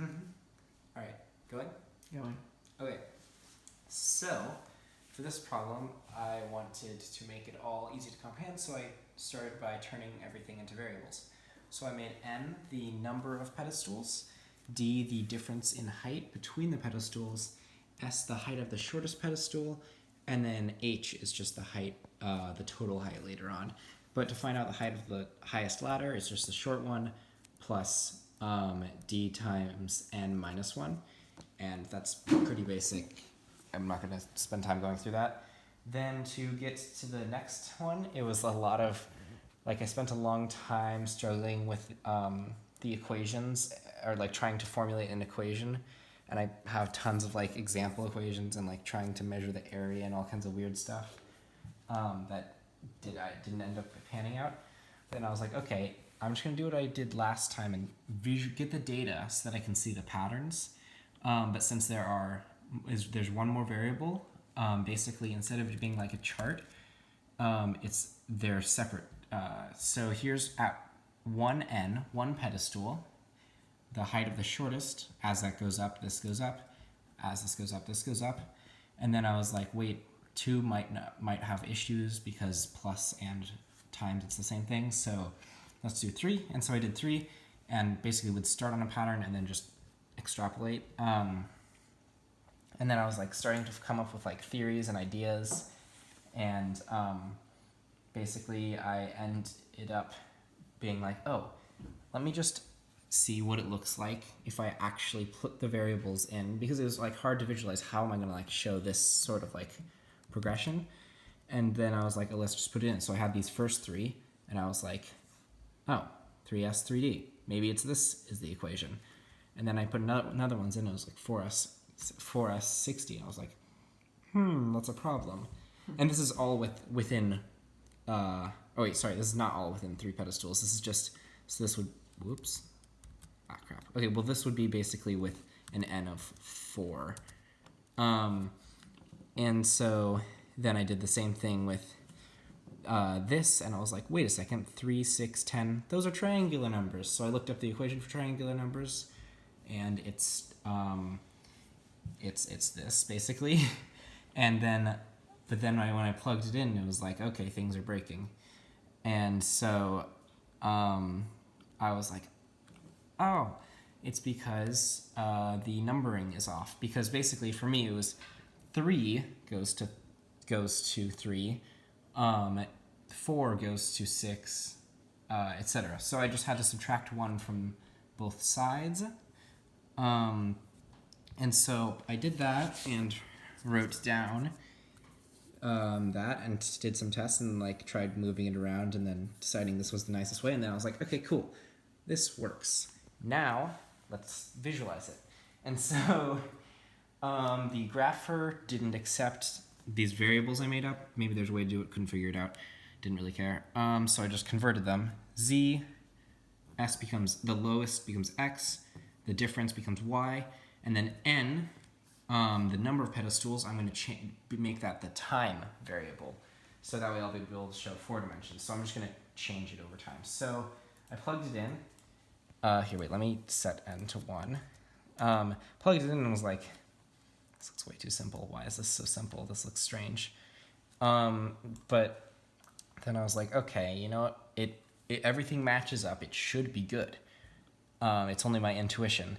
All right, going? Going. Okay, so for this problem, I wanted to make it all easy to comprehend, so I started by turning everything into variables. So I made n the number of pedestals, d the difference in height between the pedestals, s the height of the shortest pedestal, and then h is just the height, the total height later on. But to find out the height of the highest ladder, it's just the short one plus d times n minus 1. And that's pretty basic. I'm not going to spend time going through that. Then to get to the next one, it was a lot of, I spent a long time struggling with the equations, or trying to formulate an equation. And I have tons of example equations and trying to measure the area and all kinds of weird stuff that didn't end up panning out. Then I was like, okay, I'm just going to do what I did last time and get the data so that I can see the patterns. But since there's one more variable, basically instead of it being like a chart, they're separate. So here's at 1n, one pedestal, the height of the shortest. As that goes up, this goes up. As this goes up, this goes up. And then I was like, wait, 2 might have issues because plus and times it's the same thing. So let's do 3. And so I did 3, and basically would start on a pattern and then just extrapolate. And then I was starting to come up with theories and ideas, and basically I ended up being oh, let me just see what it looks like if I actually put the variables in, because it was hard to visualize how am I going to show this sort of progression. And then I was oh, let's just put it in. So I had these first 3, and I was oh, 3s, 3d. Maybe it's this is the equation. And then I put another ones in. It was 4s, 60. And I was that's a problem. And this is all within. Oh wait, sorry. This is not all within 3 pedestals. This is just. So this would. Whoops. Ah, crap. Okay, well this would be basically with an n of 4. And so then I did the same thing with this, and I was wait a second, 3, 6, 10. Those are triangular numbers. So I looked up the equation for triangular numbers, and it's this basically. And then, but then when I plugged it in, it was okay, things are breaking. And so I was oh, it's because the numbering is off. Because basically for me it was 3 goes to 3, 4 goes to 6, etc. So I just had to subtract 1 from both sides. And so I did that and wrote down that and did some tests and tried moving it around and then deciding this was the nicest way. And then I was okay, cool, this works. Now let's visualize it. And so the grapher didn't accept these variables I made up. Maybe there's a way to do it, couldn't figure it out, didn't really care. So I just converted them. Z, S becomes, the lowest becomes X, the difference becomes Y, and then N, the number of pedestals, I'm going to make that the time variable. So that way I'll be able to show 4 dimensions. So I'm just going to change it over time. So I plugged it in. Here, wait, let me set N to 1. Plugged it in and was this looks way too simple. Why is this so simple? This looks strange. But then I was okay, you know what? Everything matches up. It should be good. It's only my intuition.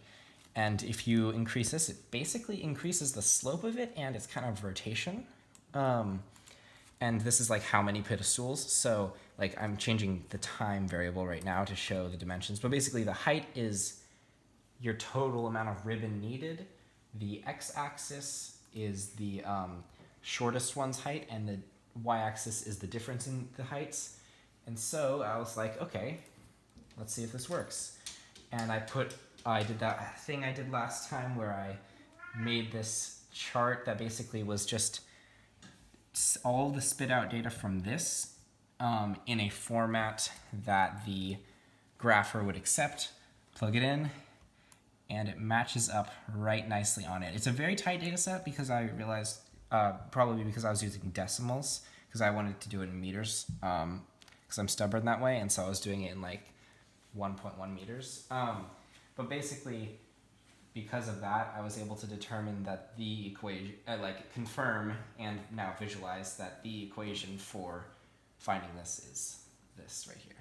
And if you increase this, it basically increases the slope of it and its kind of rotation. And this is how many pedestals. So I'm changing the time variable right now to show the dimensions. But basically the height is your total amount of ribbon needed. The x-axis is the shortest one's height, and the y-axis is the difference in the heights. And so I was okay, let's see if this works. And I did that thing I did last time where I made this chart that basically was just all the spit out data from this in a format that the grapher would accept, plug it in, and it matches up right nicely on it. It's a very tight data set because I realized, probably because I was using decimals, because I wanted to do it in meters, because I'm stubborn that way, and so I was doing it in 1.1 meters. But basically, because of that, I was able to determine that the equation, confirm and now visualize that the equation for finding this is this right here.